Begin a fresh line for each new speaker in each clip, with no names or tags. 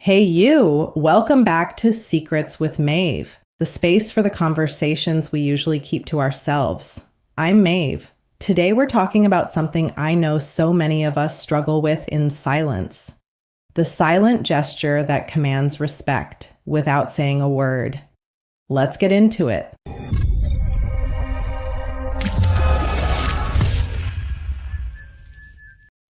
Hey you, welcome back to Secrets with Maeve, the space for the conversations we usually keep to ourselves. I'm Maeve. Today we're talking about something I know so many of us struggle with in silence. The silent gesture that commands respect without saying a word. Let's get into it.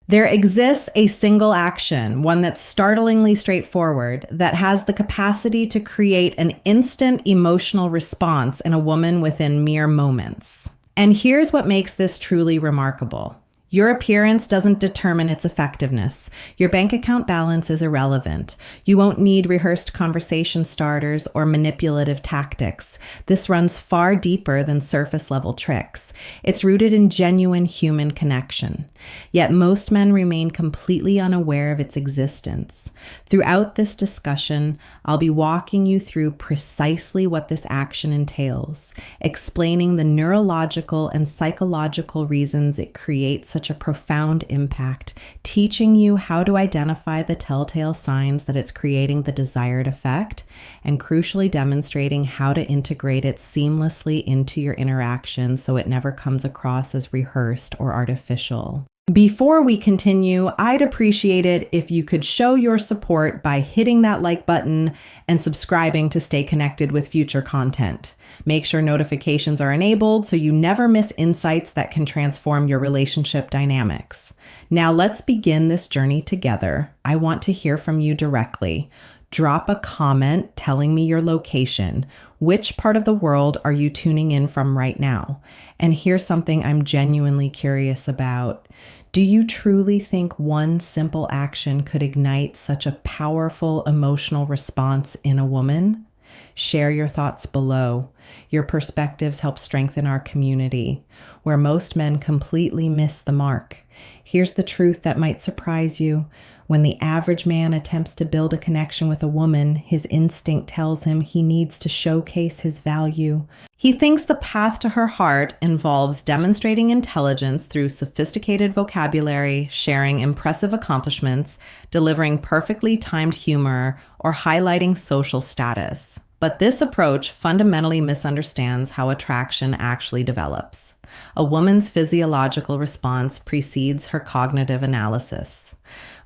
There exists a single action, one that's startlingly straightforward, that has the capacity to create an instant emotional response in a woman within mere moments. And here's what makes this truly remarkable. Your appearance doesn't determine its effectiveness. Your bank account balance is irrelevant. You won't need rehearsed conversation starters or manipulative tactics. This runs far deeper than surface-level tricks. It's rooted in genuine human connection. Yet most men remain completely unaware of its existence. Throughout this discussion, I'll be walking you through precisely what this action entails, explaining the neurological and psychological reasons it creates such a profound impact, teaching you how to identify the telltale signs that it's creating the desired effect, and crucially demonstrating how to integrate it seamlessly into your interaction so it never comes across as rehearsed or artificial. Before we continue, I'd appreciate it if you could show your support by hitting that like button and subscribing to stay connected with future content. Make sure notifications are enabled so you never miss insights that can transform your relationship dynamics. Now let's begin this journey together. I want to hear from you directly. Drop a comment telling me your location. Which part of the world are you tuning in from right now? And here's something I'm genuinely curious about. Do you truly think one simple action could ignite such a powerful emotional response in a woman? Share your thoughts below. Your perspectives help strengthen our community, where most men completely miss the mark. Here's the truth that might surprise you. When the average man attempts to build a connection with a woman, his instinct tells him he needs to showcase his value. He thinks the path to her heart involves demonstrating intelligence through sophisticated vocabulary, sharing impressive accomplishments, delivering perfectly timed humor, or highlighting social status. But this approach fundamentally misunderstands how attraction actually develops. A woman's physiological response precedes her cognitive analysis.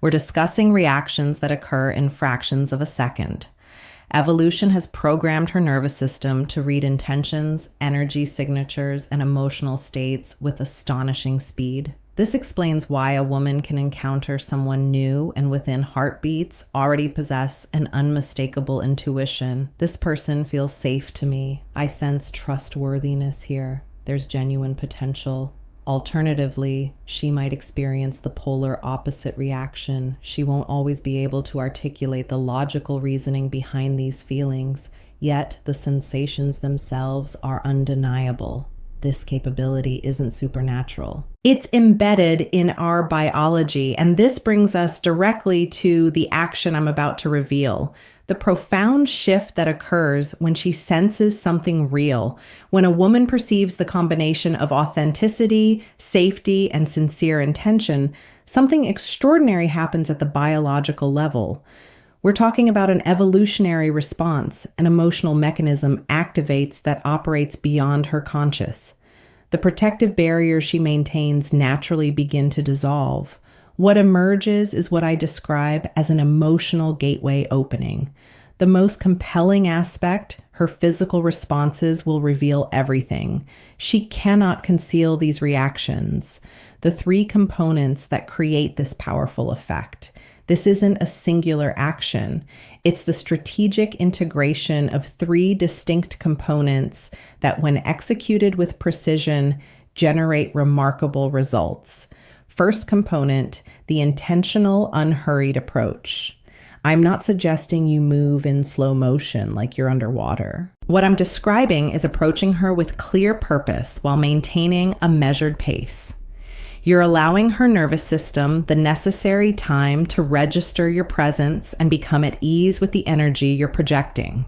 We're discussing reactions that occur in fractions of a second. Evolution has programmed her nervous system to read intentions, energy signatures, and emotional states with astonishing speed. This explains why a woman can encounter someone new and within heartbeats already possess an unmistakable intuition. This person feels safe to me. I sense trustworthiness here. There's genuine potential. Alternatively, she might experience the polar opposite reaction. She won't always be able to articulate the logical reasoning behind these feelings, yet the sensations themselves are undeniable. This capability isn't supernatural. It's embedded in our biology, and this brings us directly to the action I'm about to reveal. The profound shift that occurs when she senses something real, when a woman perceives the combination of authenticity, safety, and sincere intention, something extraordinary happens at the biological level. We're talking about an evolutionary response. An emotional mechanism activates that operates beyond her conscious. The protective barriers she maintains naturally begin to dissolve. What emerges is what I describe as an emotional gateway opening. The most compelling aspect, her physical responses will reveal everything. She cannot conceal these reactions. The three components that create this powerful effect. This isn't a singular action. It's the strategic integration of three distinct components that, when executed with precision, generate remarkable results. First component, the intentional, unhurried approach. I'm not suggesting you move in slow motion like you're underwater. What I'm describing is approaching her with clear purpose while maintaining a measured pace. You're allowing her nervous system the necessary time to register your presence and become at ease with the energy you're projecting.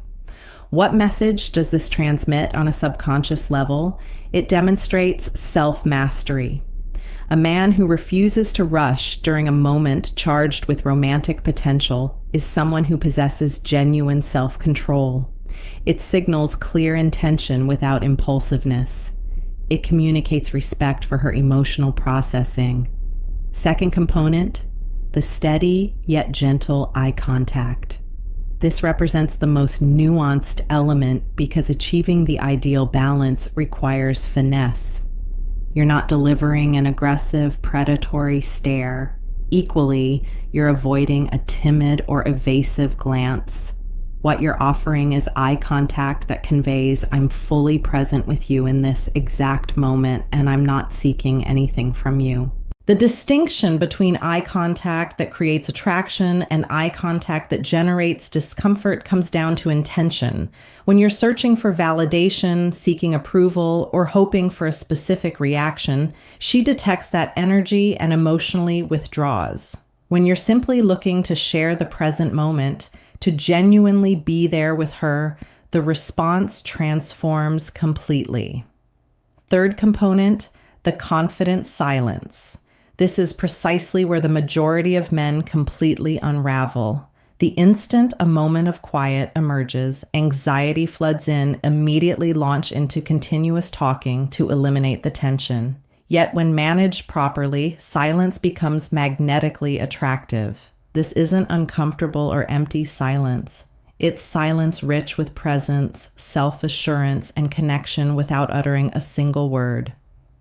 What message does this transmit on a subconscious level? It demonstrates self-mastery. A man who refuses to rush during a moment charged with romantic potential is someone who possesses genuine self-control. It signals clear intention without impulsiveness. It communicates respect for her emotional processing. Second component, the steady yet gentle eye contact. This represents the most nuanced element because achieving the ideal balance requires finesse. You're not delivering an aggressive, predatory stare. Equally, you're avoiding a timid or evasive glance. What you're offering is eye contact that conveys, I'm fully present with you in this exact moment, and I'm not seeking anything from you. The distinction between eye contact that creates attraction and eye contact that generates discomfort comes down to intention. When you're searching for validation, seeking approval, or hoping for a specific reaction, she detects that energy and emotionally withdraws. When you're simply looking to share the present moment, to genuinely be there with her, the response transforms completely. Third component, the confident silence. This is precisely where the majority of men completely unravel. The instant a moment of quiet emerges, anxiety floods in, immediately launch into continuous talking to eliminate the tension. Yet when managed properly, silence becomes magnetically attractive. This isn't uncomfortable or empty silence. It's silence rich with presence, self-assurance, and connection without uttering a single word.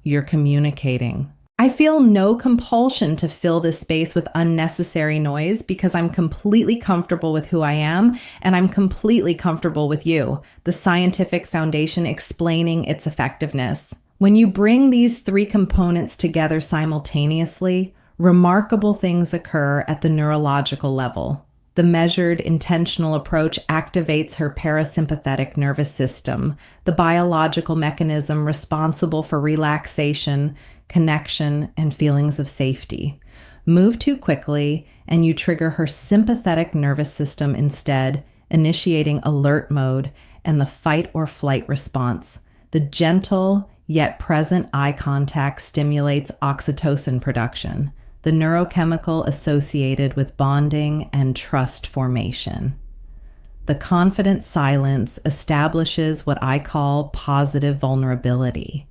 You're communicating. I feel no compulsion to fill this space with unnecessary noise because I'm completely comfortable with who I am and I'm completely comfortable with you, the scientific foundation explaining its effectiveness. When you bring these three components together simultaneously, remarkable things occur at the neurological level. The measured, intentional approach activates her parasympathetic nervous system, the biological mechanism responsible for relaxation, connection, and feelings of safety. Move too quickly, and you trigger her sympathetic nervous system instead, initiating alert mode and the fight or flight response. The gentle yet present eye contact stimulates oxytocin production, the neurochemical associated with bonding and trust formation. The confident silence establishes what I call positive vulnerability.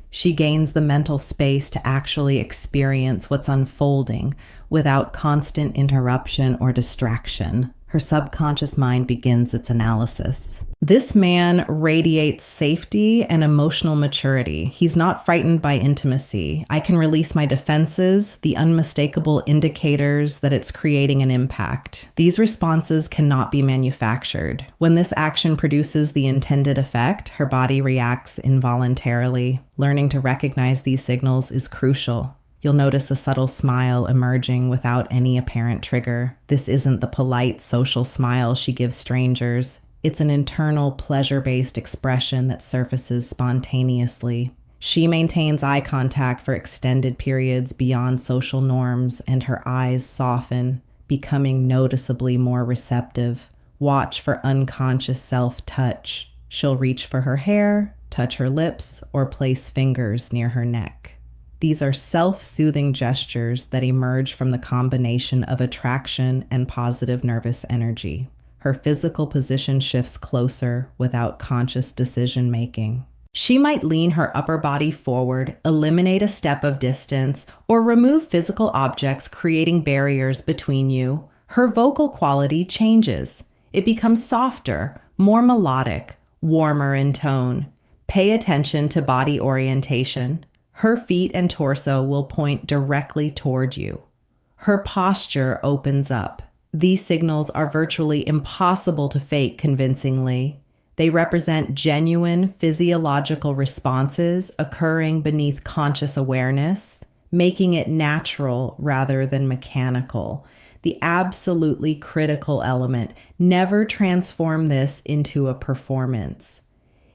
She gains the mental space to actually experience what's unfolding without constant interruption or distraction. Her subconscious mind begins its analysis. This man radiates safety and emotional maturity. He's not frightened by intimacy. I can release my defenses, the unmistakable indicators that it's creating an impact. These responses cannot be manufactured. When this action produces the intended effect, her body reacts involuntarily. Learning to recognize these signals is crucial. You'll notice a subtle smile emerging without any apparent trigger. This isn't the polite social smile she gives strangers. It's an internal pleasure-based expression that surfaces spontaneously. She maintains eye contact for extended periods beyond social norms, and her eyes soften, becoming noticeably more receptive. Watch for unconscious self-touch. She'll reach for her hair, touch her lips, or place fingers near her neck. These are self-soothing gestures that emerge from the combination of attraction and positive nervous energy. Her physical position shifts closer without conscious decision-making. She might lean her upper body forward, eliminate a step of distance, or remove physical objects creating barriers between you. Her vocal quality changes. It becomes softer, more melodic, warmer in tone. Pay attention to body orientation. Her feet and torso will point directly toward you. Her posture opens up. These signals are virtually impossible to fake convincingly. They represent genuine physiological responses occurring beneath conscious awareness, making it natural rather than mechanical. The absolutely critical element: never transform this into a performance.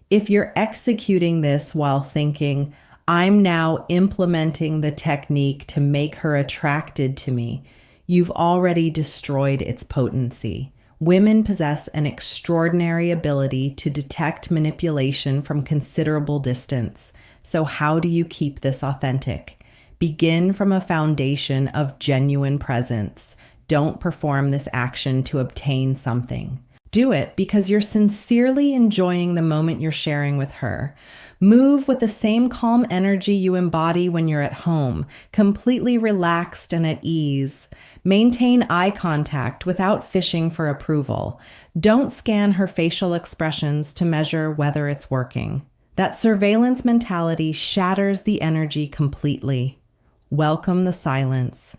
If you're executing this while thinking, I'm now implementing the technique to make her attracted to me, you've already destroyed its potency. Women possess an extraordinary ability to detect manipulation from considerable distance. So how do you keep this authentic? Begin from a foundation of genuine presence. don't perform this action to obtain something. Do it because you're sincerely enjoying the moment you're sharing with her. Move with the same calm energy you embody when you're at home, completely relaxed and at ease. Maintain eye contact without fishing for approval. Don't scan her facial expressions to measure whether it's working. That surveillance mentality shatters the energy completely. Welcome the silence.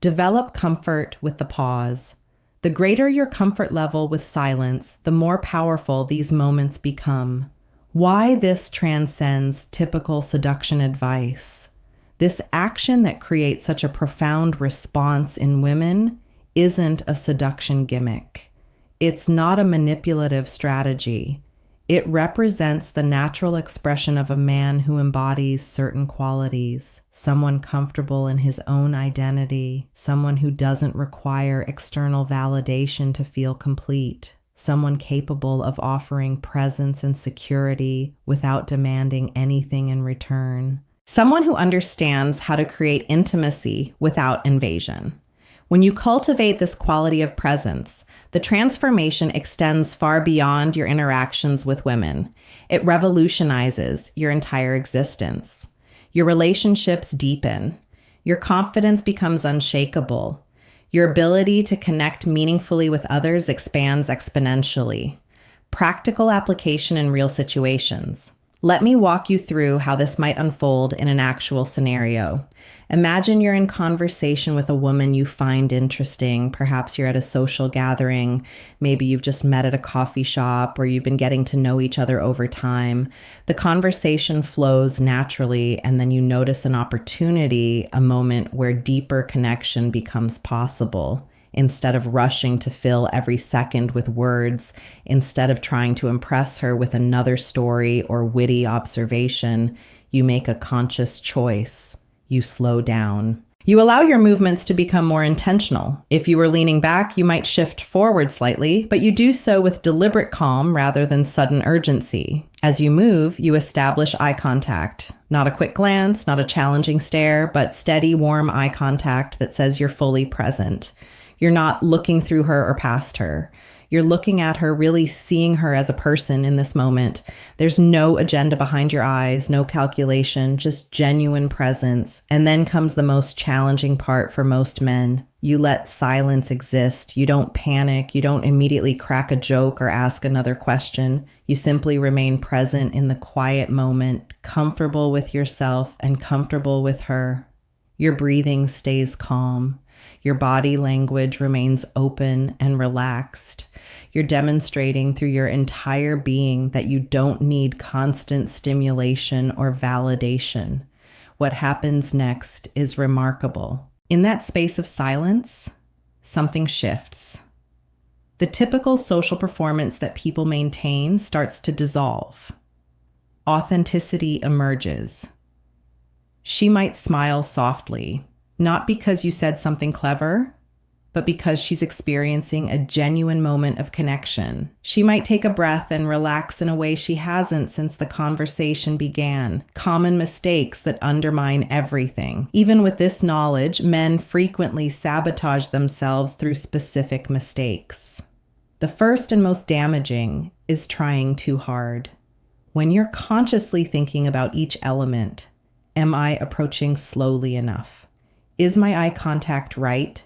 Develop comfort with the pause. The greater your comfort level with silence, the more powerful these moments become. Why this transcends typical seduction advice. This action that creates such a profound response in women isn't a seduction gimmick. It's not a manipulative strategy. It represents the natural expression of a man who embodies certain qualities, someone comfortable in his own identity, someone who doesn't require external validation to feel complete, someone capable of offering presence and security without demanding anything in return, someone who understands how to create intimacy without invasion. When you cultivate this quality of presence, the transformation extends far beyond your interactions with women. It revolutionizes your entire existence. Your relationships deepen. Your confidence becomes unshakable. Your ability to connect meaningfully with others expands exponentially. Practical application in real situations. Let me walk you through how this might unfold in an actual scenario. Imagine you're in conversation with a woman you find interesting. Perhaps you're at a social gathering. Maybe you've just met at a coffee shop or you've been getting to know each other over time. The conversation flows naturally, and then you notice an opportunity, a moment where deeper connection becomes possible. Instead of rushing to fill every second with words, instead of trying to impress her with another story or witty observation, you make a conscious choice. You slow down. You allow your movements to become more intentional. If you were leaning back, you might shift forward slightly, but you do so with deliberate calm rather than sudden urgency. As you move, you establish eye contact. Not a quick glance, not a challenging stare, but steady, warm eye contact that says you're fully present. You're not looking through her or past her. You're looking at her, really seeing her as a person in this moment. There's no agenda behind your eyes, no calculation, just genuine presence. And then comes the most challenging part for most men. You let silence exist. You don't panic. You don't immediately crack a joke or ask another question. You simply remain present in the quiet moment, comfortable with yourself and comfortable with her. Your breathing stays calm. Your body language remains open and relaxed. You're demonstrating through your entire being that you don't need constant stimulation or validation. What happens next is remarkable. In that space of silence, something shifts. The typical social performance that people maintain starts to dissolve. Authenticity emerges. She might smile softly, not because you said something clever, but because she's experiencing a genuine moment of connection. She might take a breath and relax in a way she hasn't since the conversation began. Common mistakes that undermine everything. Even with this knowledge, men frequently sabotage themselves through specific mistakes. The first and most damaging is trying too hard. When you're consciously thinking about each element, am I approaching slowly enough? Is my eye contact right?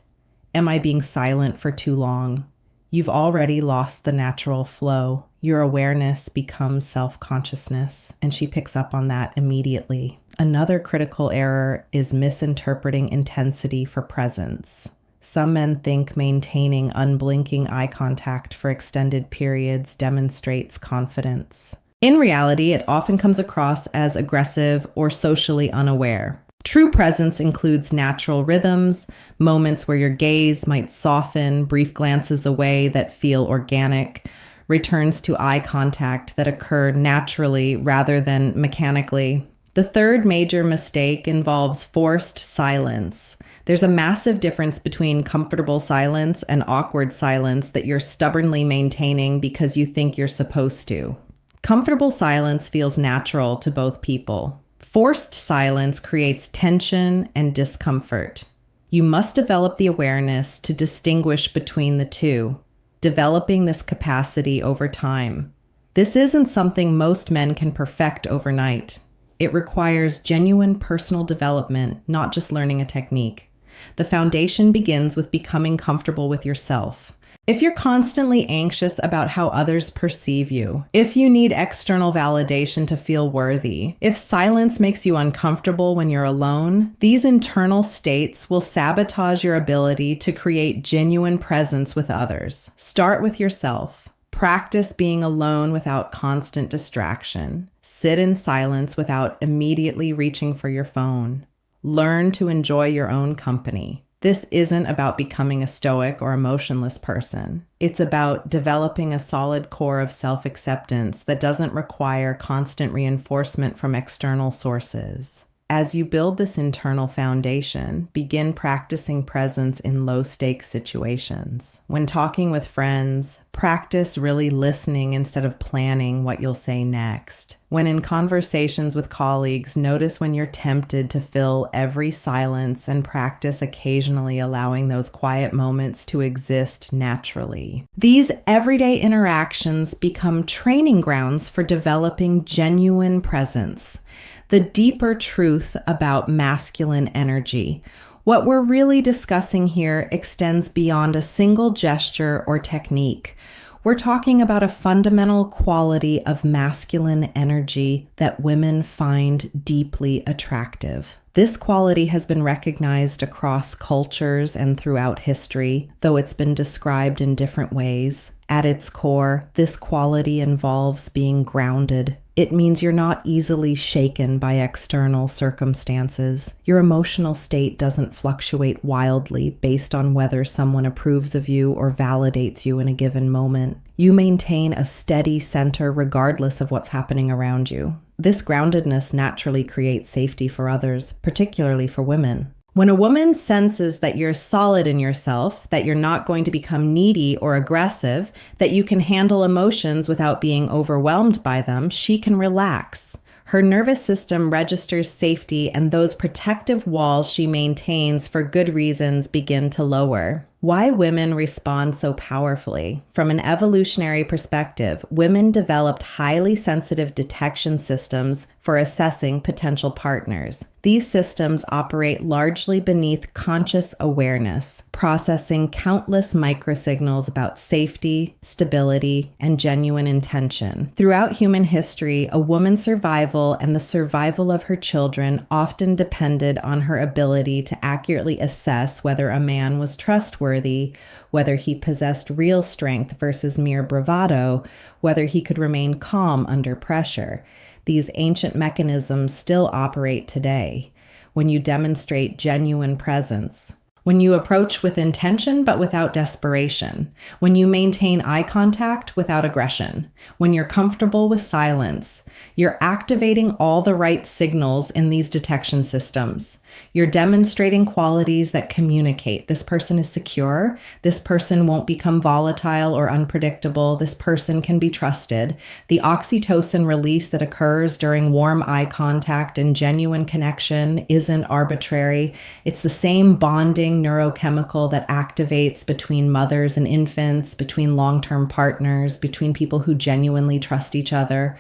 Am I being silent for too long? You've already lost the natural flow. Your awareness becomes self-consciousness, and she picks up on that immediately. Another critical error is misinterpreting intensity for presence. Some men think maintaining unblinking eye contact for extended periods demonstrates confidence. In reality, it often comes across as aggressive or socially unaware. True presence includes natural rhythms, moments where your gaze might soften, brief glances away that feel organic, returns to eye contact that occur naturally rather than mechanically. The third major mistake involves forced silence. There's a massive difference between comfortable silence and awkward silence that you're stubbornly maintaining because you think you're supposed to. Comfortable silence feels natural to both people. Forced silence creates tension and discomfort. You must develop the awareness to distinguish between the two, developing this capacity over time. This isn't something most men can perfect overnight. It requires genuine personal development, not just learning a technique. The foundation begins with becoming comfortable with yourself. If you're constantly anxious about how others perceive you, if you need external validation to feel worthy, if silence makes you uncomfortable when you're alone, these internal states will sabotage your ability to create genuine presence with others. Start with yourself. Practice being alone without constant distraction. Sit in silence without immediately reaching for your phone. Learn to enjoy your own company. This isn't about becoming a stoic or emotionless person. It's about developing a solid core of self-acceptance that doesn't require constant reinforcement from external sources. As you build this internal foundation, begin practicing presence in low-stakes situations. When talking with friends, practice really listening instead of planning what you'll say next. When in conversations with colleagues, notice when you're tempted to fill every silence and practice occasionally allowing those quiet moments to exist naturally. These everyday interactions become training grounds for developing genuine presence. The deeper truth about masculine energy. What we're really discussing here extends beyond a single gesture or technique. We're talking about a fundamental quality of masculine energy that women find deeply attractive. This quality has been recognized across cultures and throughout history, though it's been described in different ways. At its core, this quality involves being grounded. It means you're not easily shaken by external circumstances. Your emotional state doesn't fluctuate wildly based on whether someone approves of you or validates you in a given moment. You maintain a steady center regardless of what's happening around you. This groundedness naturally creates safety for others, particularly for women. When a woman senses that you're solid in yourself, that you're not going to become needy or aggressive, that you can handle emotions without being overwhelmed by them, she can relax. Her nervous system registers safety, and those protective walls she maintains for good reasons begin to lower. Why women respond so powerfully? From an evolutionary perspective, women developed highly sensitive detection systems for assessing potential partners. These systems operate largely beneath conscious awareness, processing countless microsignals about safety, stability, and genuine intention. Throughout human history, a woman's survival and the survival of her children often depended on her ability to accurately assess whether a man was trustworthy, whether he possessed real strength versus mere bravado, whether he could remain calm under pressure. These ancient mechanisms still operate today. When you demonstrate genuine presence, when you approach with intention but without desperation, when you maintain eye contact without aggression, when you're comfortable with silence, you're activating all the right signals in these detection systems. You're demonstrating qualities that communicate. This person is secure. This person won't become volatile or unpredictable. This person can be trusted. The oxytocin release that occurs during warm eye contact and genuine connection isn't arbitrary. It's the same bonding neurochemical that activates between mothers and infants, between long-term partners, between people who genuinely trust each other.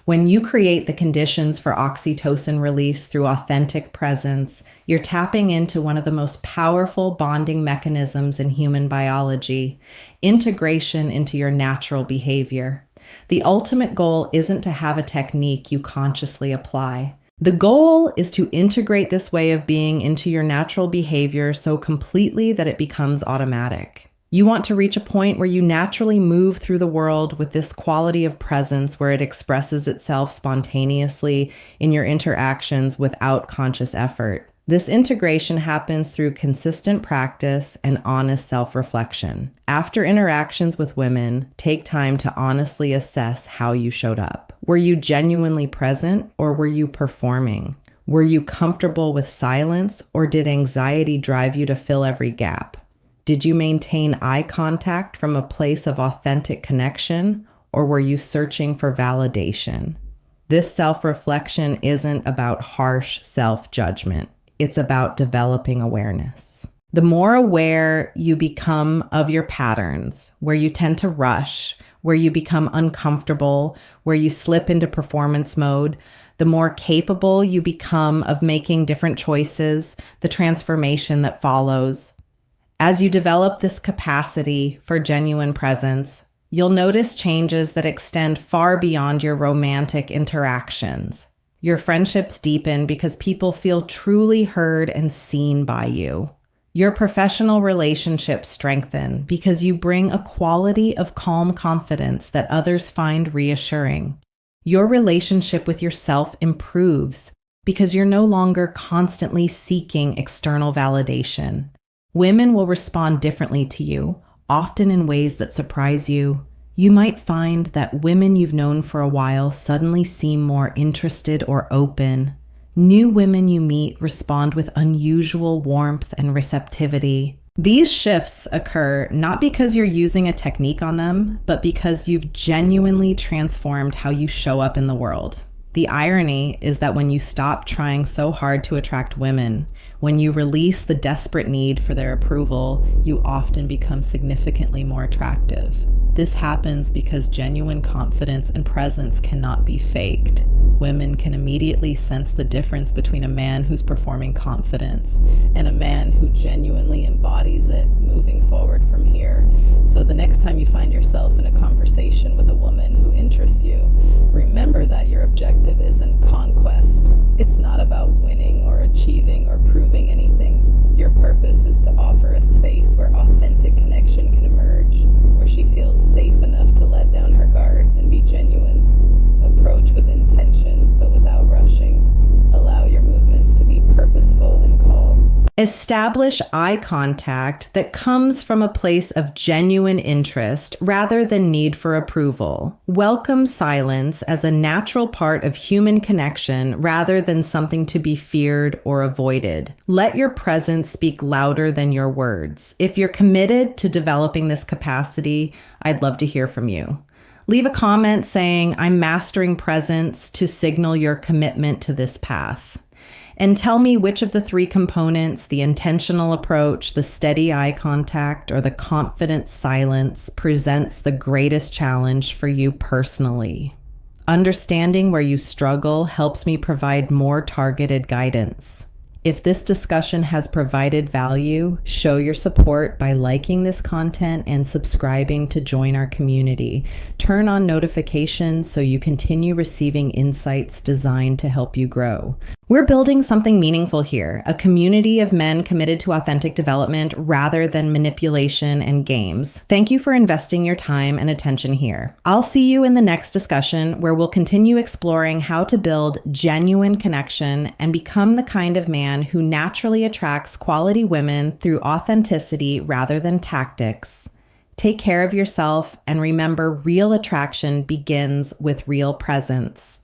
When you create the conditions for oxytocin release through authentic presence, you're tapping into one of the most powerful bonding mechanisms in human biology, integration into your natural behavior. The ultimate goal isn't to have a technique you consciously apply. The goal is to integrate this way of being into your natural behavior so completely that it becomes automatic. You want to reach a point where you naturally move through the world with this quality of presence where it expresses itself spontaneously in your interactions without conscious effort. This integration happens through consistent practice and honest self-reflection. After interactions with women, take time to honestly assess how you showed up. Were you genuinely present or were you performing? Were you comfortable with silence or did anxiety drive you to fill every gap? Did you maintain eye contact from a place of authentic connection, or were you searching for validation? This self-reflection isn't about harsh self-judgment. it's about developing awareness. The more aware you become of your patterns, where you tend to rush, where you become uncomfortable, where you slip into performance mode, the more capable you become of making different choices, the transformation that follows. As you develop this capacity for genuine presence, you'll notice changes that extend far beyond your romantic interactions. Your friendships deepen because people feel truly heard and seen by you. Your professional relationships strengthen because you bring a quality of calm confidence that others find reassuring. Your relationship with yourself improves because you're no longer constantly seeking external validation. Women will respond differently to you, often in ways that surprise you. You might find that women you've known for a while suddenly seem more interested or open. New women you meet respond with unusual warmth and receptivity. These shifts occur not because you're using a technique on them, but because you've genuinely transformed how you show up in the world. The irony is that when you stop trying so hard to attract women, when you release the desperate need for their approval, you often become significantly more attractive. This happens because genuine confidence and presence cannot be faked. Women can immediately sense the difference between a man who's performing confidence and a man who genuinely embodies it, moving forward from here. So the next time you find yourself in a conversation with a woman who interests you, remember that your objective isn't conquest. It's not about winning or achieving or proving anything. Your purpose is to offer a space where authentic connection can emerge, where she feels safe enough to let down her guard and be genuine. Approach with intention, but without rushing. Allow your movements to be purposeful and calm. Establish eye contact that comes from a place of genuine interest rather than need for approval. Welcome silence as a natural part of human connection rather than something to be feared or avoided. Let your presence speak louder than your words. If you're committed to developing this capacity, I'd love to hear from you. Leave a comment saying, "I'm mastering presence," to signal your commitment to this path. And tell me which of the three components, the intentional approach, the steady eye contact, or the confident silence, presents the greatest challenge for you personally. Understanding where you struggle helps me provide more targeted guidance. If this discussion has provided value, show your support by liking this content and subscribing to join our community. Turn on notifications so you continue receiving insights designed to help you grow. We're building something meaningful here, a community of men committed to authentic development rather than manipulation and games. Thank you for investing your time and attention here. I'll see you in the next discussion where we'll continue exploring how to build genuine connection and become the kind of man who naturally attracts quality women through authenticity rather than tactics. Take care of yourself and remember, real attraction begins with real presence.